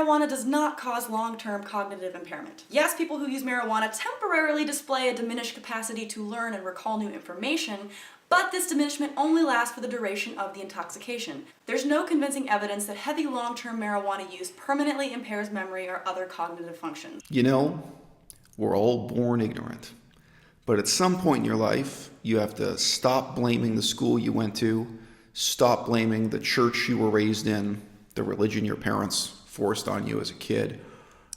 marijuana does not cause long-term cognitive impairment. Yes, people who use marijuana temporarily display a diminished capacity to learn and recall new information, but this diminishment only lasts for the duration of the intoxication. There's no convincing evidence that heavy long-term marijuana use permanently impairs memory or other cognitive functions. You know, we're all born ignorant. But at some point in your life, you have to stop blaming the school you went to, stop blaming the church you were raised in, the religion your parents forced on you as a kid.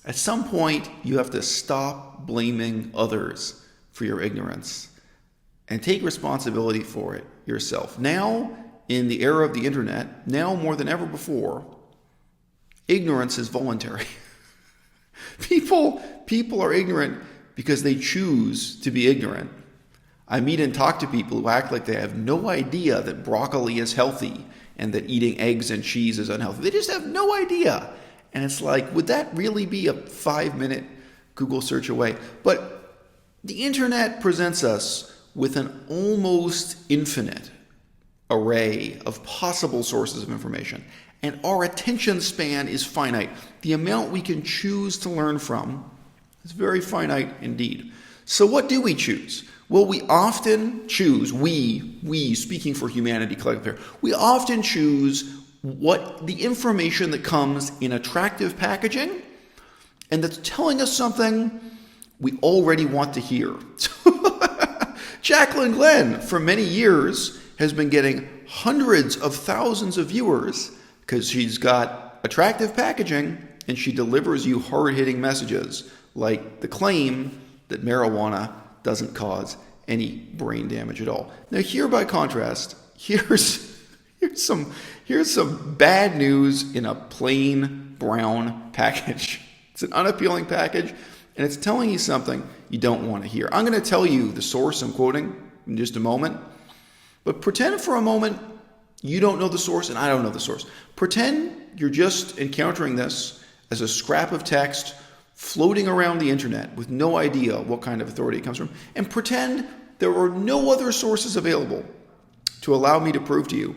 At some point, you have to stop blaming others for your ignorance and take responsibility for it yourself. Now, in the era of the internet, now more than ever before, ignorance is voluntary. People are ignorant because they choose to be ignorant. I meet and talk to people who act like they have no idea that broccoli is healthy and that eating eggs and cheese is unhealthy. They just have no idea. And it's like, would that really be a 5-minute Google search away? But the internet presents us with an almost infinite array of possible sources of information. And our attention span is finite. The amount we can choose to learn from is very finite indeed. So what do we choose? Well, we often choose, we speaking for humanity collectively here, we often choose what the information that comes in attractive packaging and that's telling us something we already want to hear. Jaclyn Glenn, for many years, has been getting hundreds of thousands of viewers because she's got attractive packaging and she delivers you hard-hitting messages like the claim that marijuana doesn't cause any brain damage at all. Now here, by contrast, here's some bad news in a plain brown package. It's an unappealing package, and it's telling you something you don't want to hear. I'm going to tell you the source I'm quoting in just a moment, but pretend for a moment you don't know the source and I don't know the source. Pretend you're just encountering this as a scrap of text floating around the internet with no idea what kind of authority it comes from, and pretend there are no other sources available to allow me to prove to you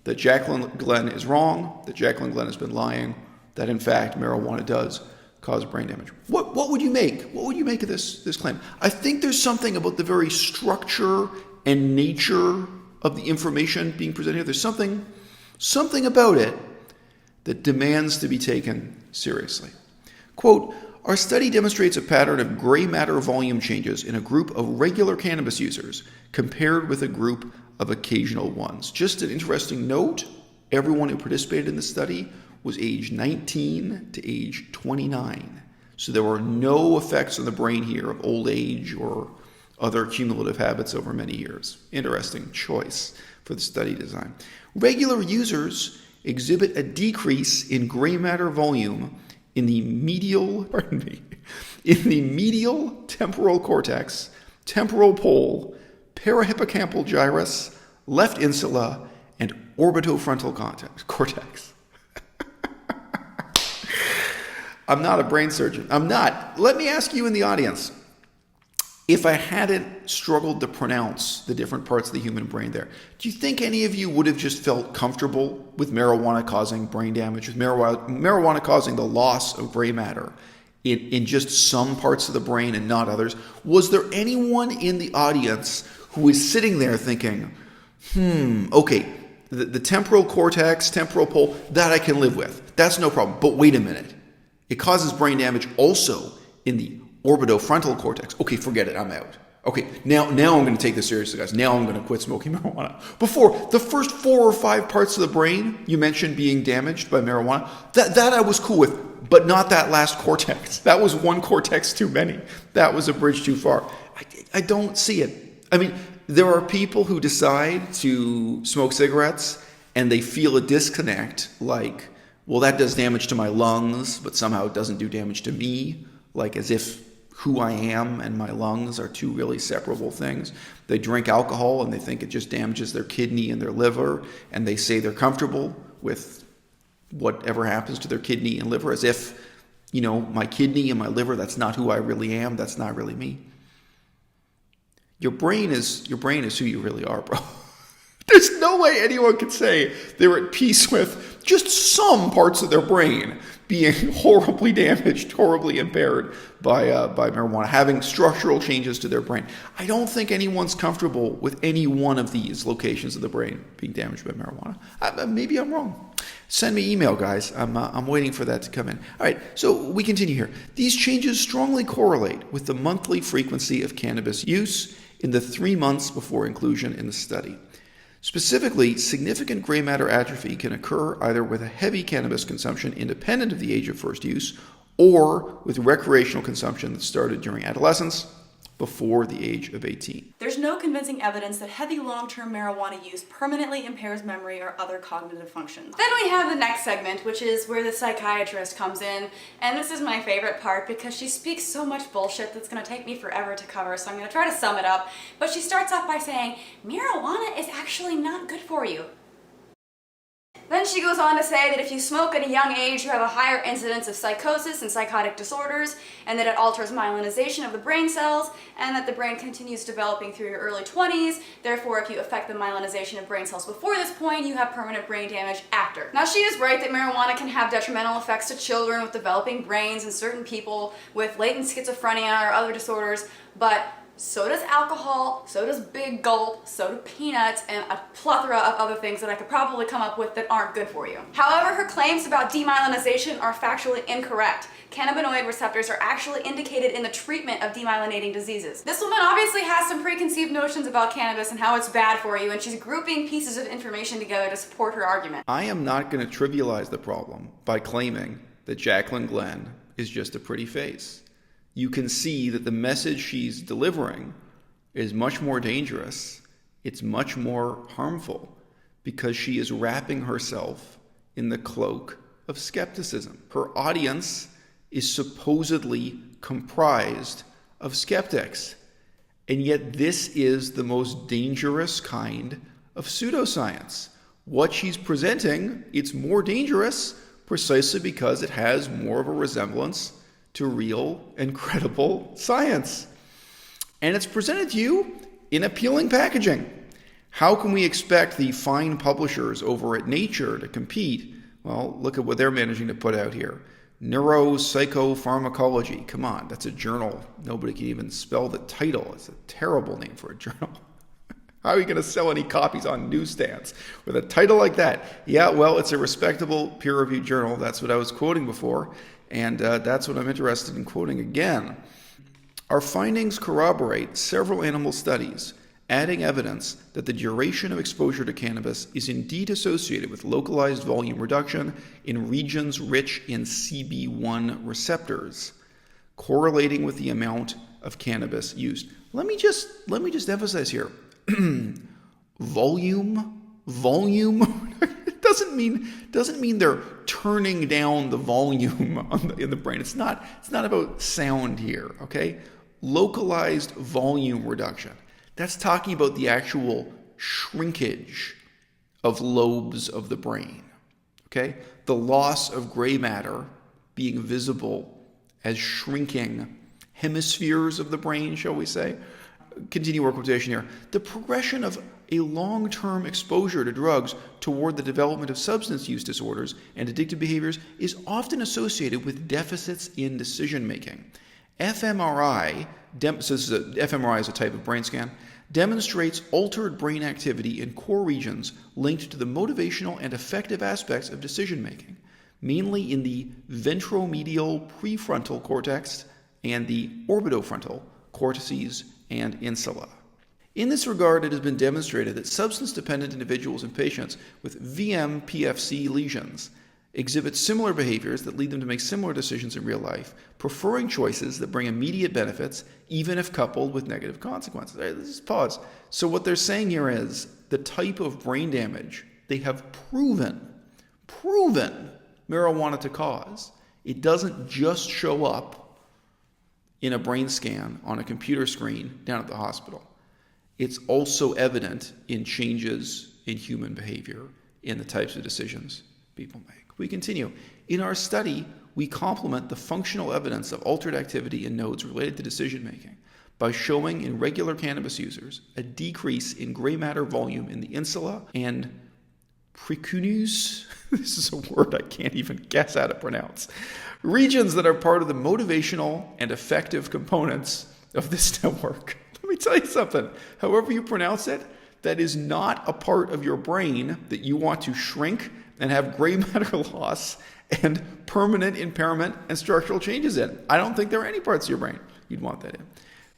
that Jaclyn Glenn is wrong, that Jaclyn Glenn has been lying, that in fact marijuana does cause brain damage. What would you make? What would you make of this claim? I think there's something about the very structure and nature of the information being presented here. There's something about it that demands to be taken seriously. Quote, our study demonstrates a pattern of gray matter volume changes in a group of regular cannabis users compared with a group of occasional ones. Just an interesting note, everyone who participated in the study was age 19 to age 29. So there were no effects on the brain here of old age or other cumulative habits over many years. Interesting choice for the study design. Regular users exhibit a decrease in gray matter volume in the medial temporal cortex, temporal pole, parahippocampal gyrus, left insula, and orbitofrontal cortex. I'm not a brain surgeon. I'm not. Let me ask you in the audience, if I hadn't struggled to pronounce the different parts of the human brain there, do you think any of you would have just felt comfortable with marijuana causing brain damage, with marijuana causing the loss of gray matter in just some parts of the brain and not others? Was there anyone in the audience who was sitting there thinking, okay, the temporal cortex, temporal pole, that I can live with. That's no problem. But wait a minute. It causes brain damage also in the orbitofrontal cortex. Okay, forget it. I'm out. Okay, now I'm going to take this seriously, guys. Now I'm going to quit smoking marijuana. Before, the first 4 or 5 parts of the brain you mentioned being damaged by marijuana, that I was cool with, but not that last cortex. That was one cortex too many. That was a bridge too far. I don't see it. I mean, there are people who decide to smoke cigarettes and they feel a disconnect, like, well, that does damage to my lungs, but somehow it doesn't do damage to me, like as if who I am and my lungs are two really separable things. They drink alcohol and they think it just damages their kidney and their liver, and they say they're comfortable with whatever happens to their kidney and liver, as if, my kidney and my liver, that's not who I really am, that's not really me. Your brain is who you really are, bro. There's no way anyone could say they're at peace with just some parts of their brain being horribly damaged, horribly impaired by marijuana, having structural changes to their brain. I don't think anyone's comfortable with any one of these locations of the brain being damaged by marijuana. Maybe I'm wrong. Send me email, guys. I'm waiting for that to come in. All right, so we continue here. These changes strongly correlate with the monthly frequency of cannabis use in the 3 months before inclusion in the study. Specifically, significant gray matter atrophy can occur either with a heavy cannabis consumption independent of the age of first use or with recreational consumption that started during adolescence before the age of 18. There's no convincing evidence that heavy long-term marijuana use permanently impairs memory or other cognitive functions. Then we have the next segment, which is where the psychiatrist comes in, and this is my favorite part because she speaks so much bullshit that's going to take me forever to cover, so I'm going to try to sum it up. But she starts off by saying, marijuana is actually not good for you. Then she goes on to say that if you smoke at a young age, you have a higher incidence of psychosis and psychotic disorders, and that it alters myelinization of the brain cells, and that the brain continues developing through your early 20s. Therefore, if you affect the myelinization of brain cells before this point, you have permanent brain damage after. Now, she is right that marijuana can have detrimental effects to children with developing brains and certain people with latent schizophrenia or other disorders, but so does alcohol, so does Big Gulp, so do peanuts, and a plethora of other things that I could probably come up with that aren't good for you. However, her claims about demyelinization are factually incorrect. Cannabinoid receptors are actually indicated in the treatment of demyelinating diseases. This woman obviously has some preconceived notions about cannabis and how it's bad for you, and she's grouping pieces of information together to support her argument. I am not going to trivialize the problem by claiming that Jaclyn Glenn is just a pretty face. You can see that the message she's delivering is much more dangerous. It's much more harmful because she is wrapping herself in the cloak of skepticism. Her audience is supposedly comprised of skeptics. And yet this is the most dangerous kind of pseudoscience. What she's presenting, it's more dangerous precisely because it has more of a resemblance to real and credible science. And it's presented to you in appealing packaging. How can we expect the fine publishers over at Nature to compete? Well, look at what they're managing to put out here. Neuropsychopharmacology. Come on, that's a journal. Nobody can even spell the title. It's a terrible name for a journal. How are you going to sell any copies on newsstands with a title like that? Yeah, well, it's a respectable peer-reviewed journal. That's what I was quoting before. And that's what I'm interested in quoting again. Our findings corroborate several animal studies, adding evidence that the duration of exposure to cannabis is indeed associated with localized volume reduction in regions rich in CB1 receptors, correlating with the amount of cannabis used. Let me just emphasize here. Volume. doesn't mean they're turning down the volume in the brain. It's not about sound here, okay? Localized volume reduction. That's talking about the actual shrinkage of lobes of the brain, okay? The loss of gray matter being visible as shrinking hemispheres of the brain, shall we say? Continue our quotation here. The progression of a long-term exposure to drugs toward the development of substance use disorders and addictive behaviors is often associated with deficits in decision-making. fMRI, fMRI is a type of brain scan, demonstrates altered brain activity in core regions linked to the motivational and affective aspects of decision-making, mainly in the ventromedial prefrontal cortex and the orbitofrontal cortices and insula. In this regard, it has been demonstrated that substance-dependent individuals and patients with VMPFC lesions exhibit similar behaviors that lead them to make similar decisions in real life, preferring choices that bring immediate benefits, even if coupled with negative consequences. All right, let's just pause. So what they're saying here is the type of brain damage they have proven marijuana to cause. It doesn't just show up in a brain scan on a computer screen down at the hospital. It's also evident in changes in human behavior in the types of decisions people make. We continue. In our study, we complement the functional evidence of altered activity in nodes related to decision making by showing in regular cannabis users a decrease in gray matter volume in the insula and precuneus, this is a word I can't even guess how to pronounce, regions that are part of the motivational and affective components of this network. Let me tell you something. However you pronounce it, that is not a part of your brain that you want to shrink and have gray matter loss and permanent impairment and structural changes in. I don't think there are any parts of your brain you'd want that in.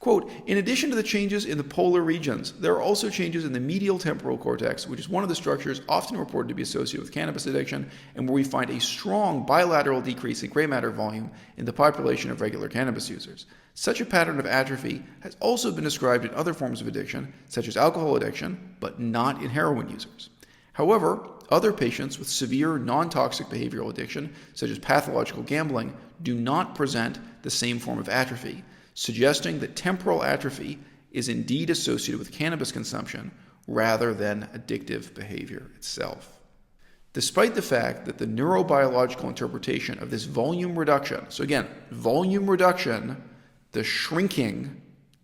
Quote, in addition to the changes in the polar regions, there are also changes in the medial temporal cortex, which is one of the structures often reported to be associated with cannabis addiction, and where we find a strong bilateral decrease in gray matter volume in the population of regular cannabis users. Such a pattern of atrophy has also been described in other forms of addiction, such as alcohol addiction, but not in heroin users. However, other patients with severe non-toxic behavioral addiction, such as pathological gambling, do not present the same form of atrophy, suggesting that temporal atrophy is indeed associated with cannabis consumption rather than addictive behavior itself. Despite the fact that the neurobiological interpretation of this volume reduction, so again, volume reduction, the shrinking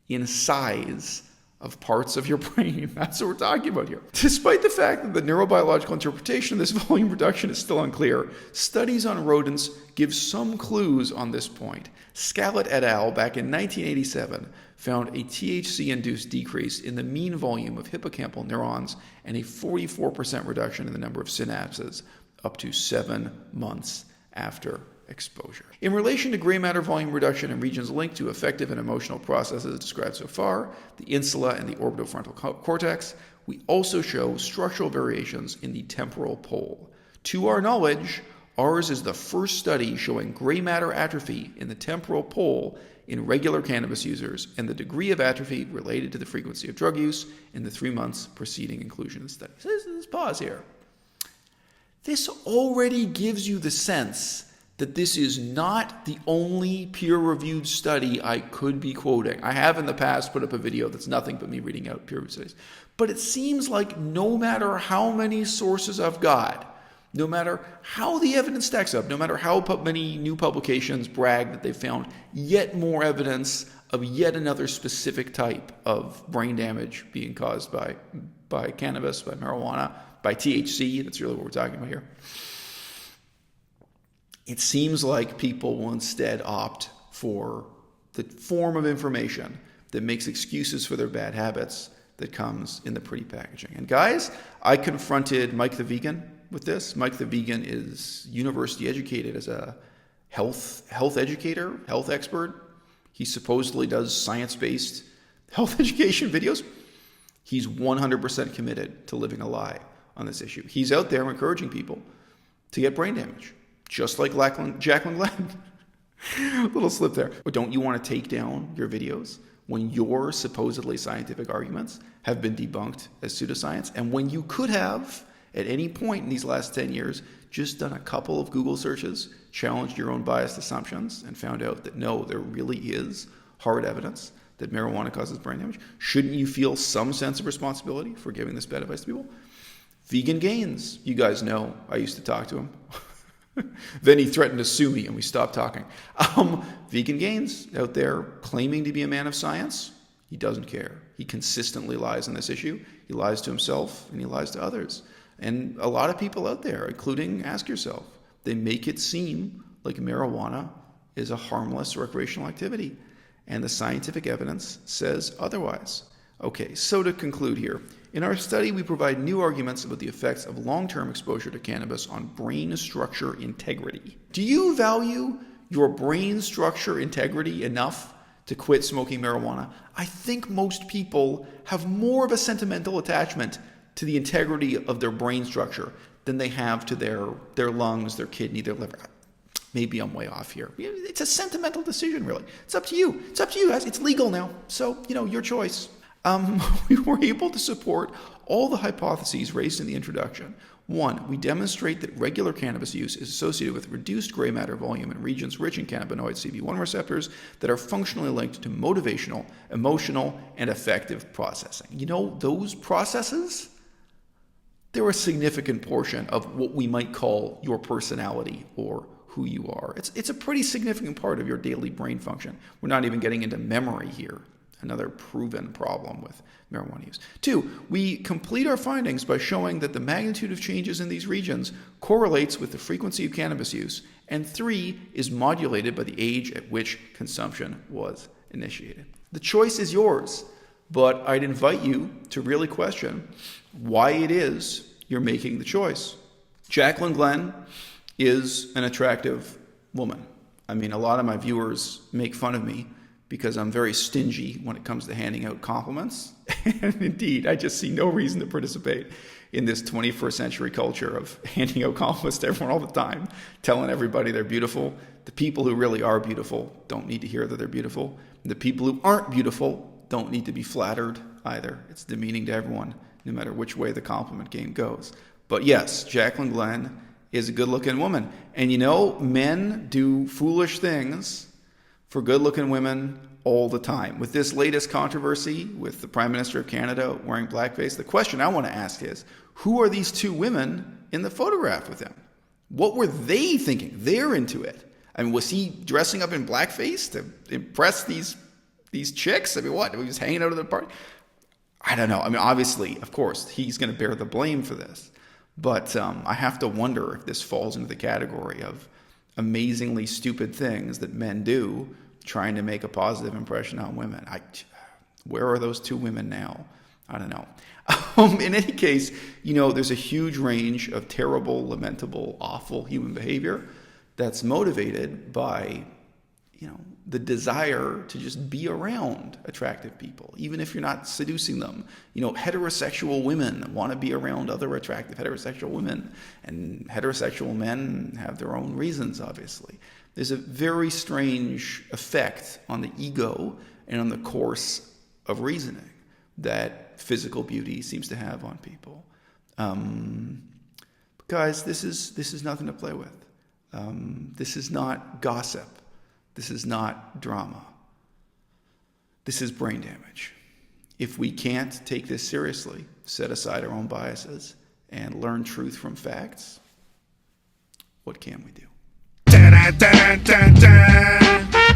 in size of parts of your brain, that's what we're talking about here. Despite the fact that the neurobiological interpretation of this volume reduction is still unclear, studies on rodents give some clues on this point. Scalat et al. Back in 1987 found a THC-induced decrease in the mean volume of hippocampal neurons and a 44% reduction in the number of synapses up to 7 months after exposure. In relation to gray matter volume reduction in regions linked to affective and emotional processes described so far, the insula and the orbitofrontal cortex, we also show structural variations in the temporal pole. To our knowledge, ours is the first study showing gray matter atrophy in the temporal pole in regular cannabis users and the degree of atrophy related to the frequency of drug use in the 3 months preceding inclusion in the study. So let's pause here. This already gives you the sense that this is not the only peer-reviewed study I could be quoting. I have in the past put up a video that's nothing but me reading out peer-reviewed studies. But it seems like no matter how many sources I've got, no matter how the evidence stacks up, no matter how many new publications brag that they've found yet more evidence of yet another specific type of brain damage being caused by cannabis, by marijuana, by THC, that's really what we're talking about here. It seems like people will instead opt for the form of information that makes excuses for their bad habits that comes in the pretty packaging. And guys, I confronted Mike the Vegan with this. Mike the Vegan is university educated as a health educator, health expert. He supposedly does science-based health education videos. He's 100% committed to living a lie on this issue. He's out there encouraging people to get brain damage. Just like Jaclyn Glenn. Little slip there. But don't you want to take down your videos when your supposedly scientific arguments have been debunked as pseudoscience? And when you could have, at any point in these last 10 years, just done a couple of Google searches, challenged your own biased assumptions, and found out that no, there really is hard evidence that marijuana causes brain damage? Shouldn't you feel some sense of responsibility for giving this bad advice to people? Vegan Gains. You guys know I used to talk to him. Then he threatened to sue me and we stopped talking. Vegan Gains out there claiming to be a man of science. He doesn't care. He consistently lies on this issue. He lies to himself and he lies to others. And a lot of people out there, including Ask Yourself, they make it seem like marijuana is a harmless recreational activity. And the scientific evidence says otherwise. Okay, so to conclude here, in our study, we provide new arguments about the effects of long-term exposure to cannabis on brain structure integrity. Do you value your brain structure integrity enough to quit smoking marijuana? I think most people have more of a sentimental attachment to the integrity of their brain structure than they have to their lungs, their kidney, their liver. Maybe I'm way off here. It's a sentimental decision, really. It's up to you. It's up to you, guys. It's legal now. So, your choice. We were able to support all the hypotheses raised in the introduction. 1, we demonstrate that regular cannabis use is associated with reduced gray matter volume in regions rich in cannabinoid CB1 receptors that are functionally linked to motivational, emotional, and affective processing. Those processes, they're a significant portion of what we might call your personality or who you are. It's a pretty significant part of your daily brain function. We're not even getting into memory here. Another proven problem with marijuana use. 2, we complete our findings by showing that the magnitude of changes in these regions correlates with the frequency of cannabis use. And 3, is modulated by the age at which consumption was initiated. The choice is yours, but I'd invite you to really question why it is you're making the choice. Jaclyn Glenn is an attractive woman. I mean, a lot of my viewers make fun of me because I'm very stingy when it comes to handing out compliments. And indeed, I just see no reason to participate in this 21st century culture of handing out compliments to everyone all the time, telling everybody they're beautiful. The people who really are beautiful don't need to hear that they're beautiful. The people who aren't beautiful don't need to be flattered either. It's demeaning to everyone, no matter which way the compliment game goes. But yes, Jaclyn Glenn is a good-looking woman. And you know, men do foolish things for good-looking women all the time. With this latest controversy with the Prime Minister of Canada wearing blackface, the question I want to ask is, who are these 2 women in the photograph with him? What were they thinking? They're into it. I mean, was he dressing up in blackface to impress these chicks? I mean, what? He was hanging out at the party? I don't know. I mean, obviously, of course, he's going to bear the blame for this. But I have to wonder if this falls into the category of amazingly stupid things that men do trying to make a positive impression on women. Where are those 2 women now? I don't know. In any case, you know, there's a huge range of terrible, lamentable, awful human behavior that's motivated by, you know, the desire to just be around attractive people, even if you're not seducing them. You know, heterosexual women want to be around other attractive heterosexual women, and heterosexual men have their own reasons, obviously. There's a very strange effect on the ego and on the course of reasoning that physical beauty seems to have on people. Guys, this is nothing to play with. This is not gossip. This is not drama. This is brain damage. If we can't take this seriously, set aside our own biases, and learn truth from facts, what can we do?